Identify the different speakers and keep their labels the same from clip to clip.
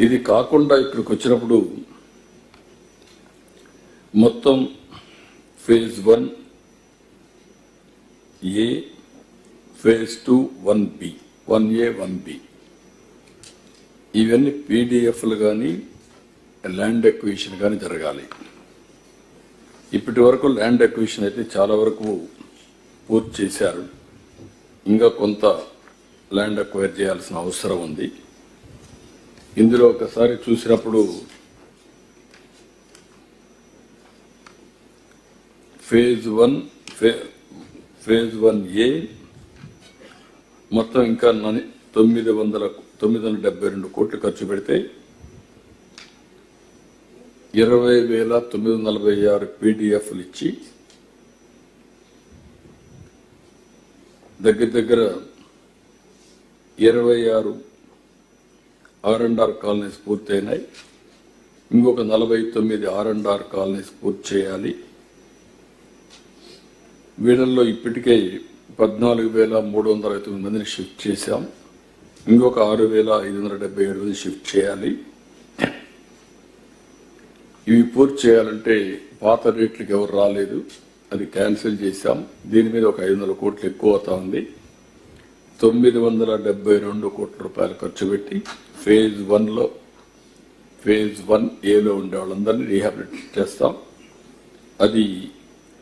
Speaker 1: ఇది కాకుండా ఇక్కడికి వచ్చినప్పుడు మొత్తం phase 1A, phase 2 1B, 1A 1B ఇవన్నీ పీడిఎఫ్లు కానీ ల్యాండ్ ఎక్విజిషన్ కానీ జరగాలి. ఇప్పటి వరకు ల్యాండ్ ఎక్విజిషన్ అయితే చాలా వరకు పూర్తి చేశారు. ఇంకా కొంత ల్యాండ్ అక్వైర్ చేయాల్సిన అవసరం ఉంది. ఇందులో ఒకసారి చూసినప్పుడు ఫేజ్ 1A మొత్తం ఇంకా 972 కోట్లు ఖర్చు పెడితే 20,946 పీడిఎఫ్లు ఇచ్చి దగ్గర 26 R&R కాలనీస్ పూర్తయినాయి. ఇంకొక 49 R&R కాలనీస్ పూర్తి చేయాలి. వీళ్ళల్లో ఇప్పటికే 14,359 మందిని షిఫ్ట్ చేశాం. ఇంకొక 6,577 మంది షిఫ్ట్ చేయాలి. ఇవి పూర్తి చేయాలంటే పాత రేట్లకు ఎవరు రాలేదు, అది క్యాన్సిల్ చేశాం. దీని మీద ఒక 500 కోట్లు ఎక్కువ అవుతా ఉంది. 972 కోట్ల రూపాయలు ఖర్చు పెట్టి ఫేజ్ 1A ఉండే వాళ్ళందరినీ రీహాబిలిటేట్ చేస్తాం. అది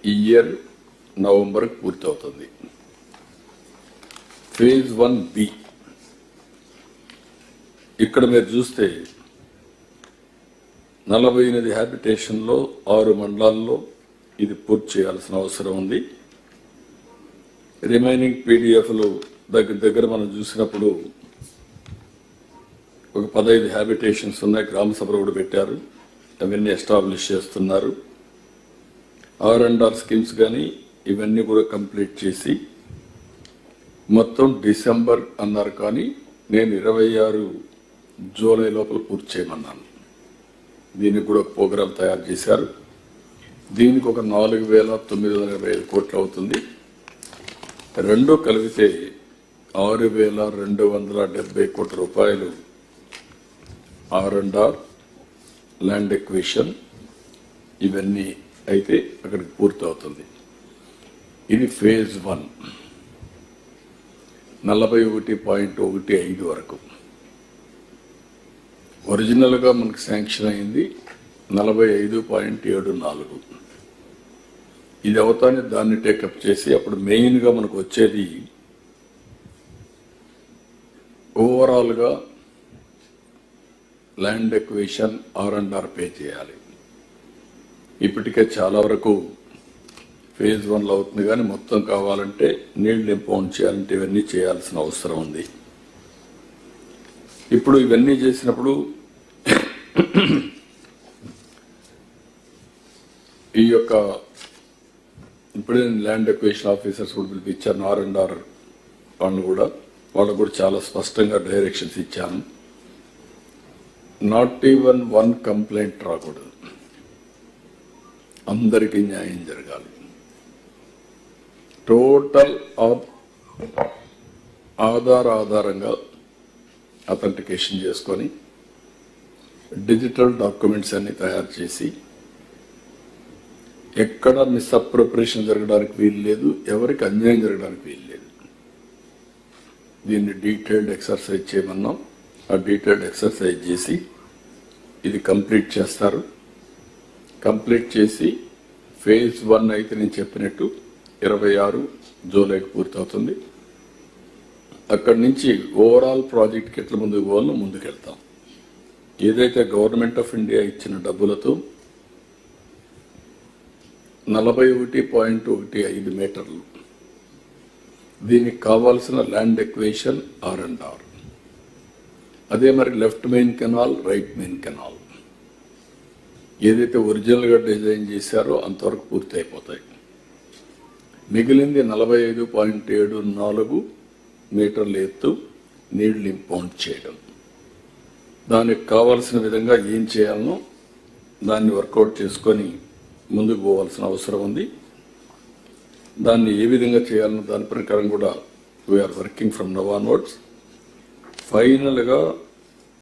Speaker 1: ఈ ఇయర్ నవంబర్కి పూర్తవుతుంది. ఫేజ్ 1B ఇక్కడ మీరు చూస్తే 48 హ్యాబిటేషన్లో 6 మండలాల్లో ఇది పూర్తి చేయాల్సిన అవసరం ఉంది. రిమైనింగ్ పీడిఎఫ్లు దగ్గర మనం చూసినప్పుడు ఒక 15 హ్యాబిటేషన్స్ ఉన్నాయి. గ్రామ సభలు కూడా పెట్టారు, అవన్నీ ఎస్టాబ్లిష్ చేస్తున్నారు. R&R స్కీమ్స్ కానీ ఇవన్నీ కూడా కంప్లీట్ చేసి మొత్తం డిసెంబర్ అన్నారు, కానీ నేను 26 జూలై లోపల పూర్తి చేయమన్నాను. దీనికి కూడా ప్రోగ్రాం తయారు చేశారు. దీనికి ఒక 4,925 కోట్లు అవుతుంది. రెండు కలిపితే 6,270 కోట్ల రూపాయలు R&R, ల్యాండ్ ఎక్విజిషన్ ఇవన్నీ అయితే అక్కడికి పూర్తి అవుతుంది. ఇది ఫేజ్ 1 41.15 వరకు. ఒరిజినల్గా మనకు శాంక్షన్ అయింది 45.74. ఇది అవుతానే దాన్ని టేకప్ చేసి అప్పుడు మెయిన్గా మనకు వచ్చేది ఓవరాల్గా ల్యాండ్ ఎక్విజిషన్ R&R పే చేయాలి. ఇప్పటికే చాలా వరకు ఫేజ్ 1లో అవుతుంది, కానీ మొత్తం కావాలంటే నీళ్లు ఇంపౌండ్ చేయాలంటే ఇవన్నీ చేయాల్సిన అవసరం ఉంది. ఇప్పుడు ఇవన్నీ చేసినప్పుడు ఈ యొక్క ఇప్పుడే ల్యాండ్ ఎక్విజిషన్ ఆఫీసర్స్ కూడా పిలిపించాను. R&R వాళ్ళకు కూడా చాలా స్పష్టంగా డైరెక్షన్స్ ఇచ్చాను. నాట్ ఈవెన్ 1 కంప్లైంట్ రాకూడదు, అందరికీ న్యాయం జరగాలి. టోటల్ ఆధారంగా అథెంటికేషన్ చేసుకొని డిజిటల్ డాక్యుమెంట్స్ అన్ని తయారు చేసి ఎక్కడ మిస్అప్రోప్రియేషన్ జరగడానికి వీలు లేదు, ఎవరికి అన్యాయం జరగడానికి వీలు లేదు. దీన్ని డీటెయిల్డ్ ఎక్సర్సైజ్ చేయమన్నాం. ఆ డీటెయిల్డ్ ఎక్సర్సైజ్ చేసి ఇది కంప్లీట్ చేస్తారు. కంప్లీట్ చేసి ఫేజ్ 1 అయితే నేను చెప్పినట్టు 26 జూలైకి పూర్తవుతుంది. అక్కడి నుంచి ఓవరాల్ ప్రాజెక్ట్కి ఎట్లా ముందుకు పోవాలో ముందుకెళ్తాం. ఏదైతే గవర్నమెంట్ ఆఫ్ ఇండియా ఇచ్చిన డబ్బులతో 41.15 మీటర్లు దీనికి కావాల్సిన ల్యాండ్ ఎక్విజిషన్ R&R, అదే మరి left main canal, right main canal ఏదైతే ఒరిజినల్గా డిజైన్ చేశారో అంతవరకు పూర్తి అయిపోతాయి. మిగిలింది 45.74 మీటర్ల ఎత్తు నీళ్లు ఇంపౌండ్ చేయడం. దానికి కావాల్సిన విధంగా ఏం చేయాలనో దాన్ని వర్కౌట్ చేసుకొని ముందుకు పోవాల్సిన అవసరం ఉంది. దాన్ని ఏ విధంగా చేయాలనో దాని ప్రకారం కూడా we're working from now onwards. ఫైనల్గా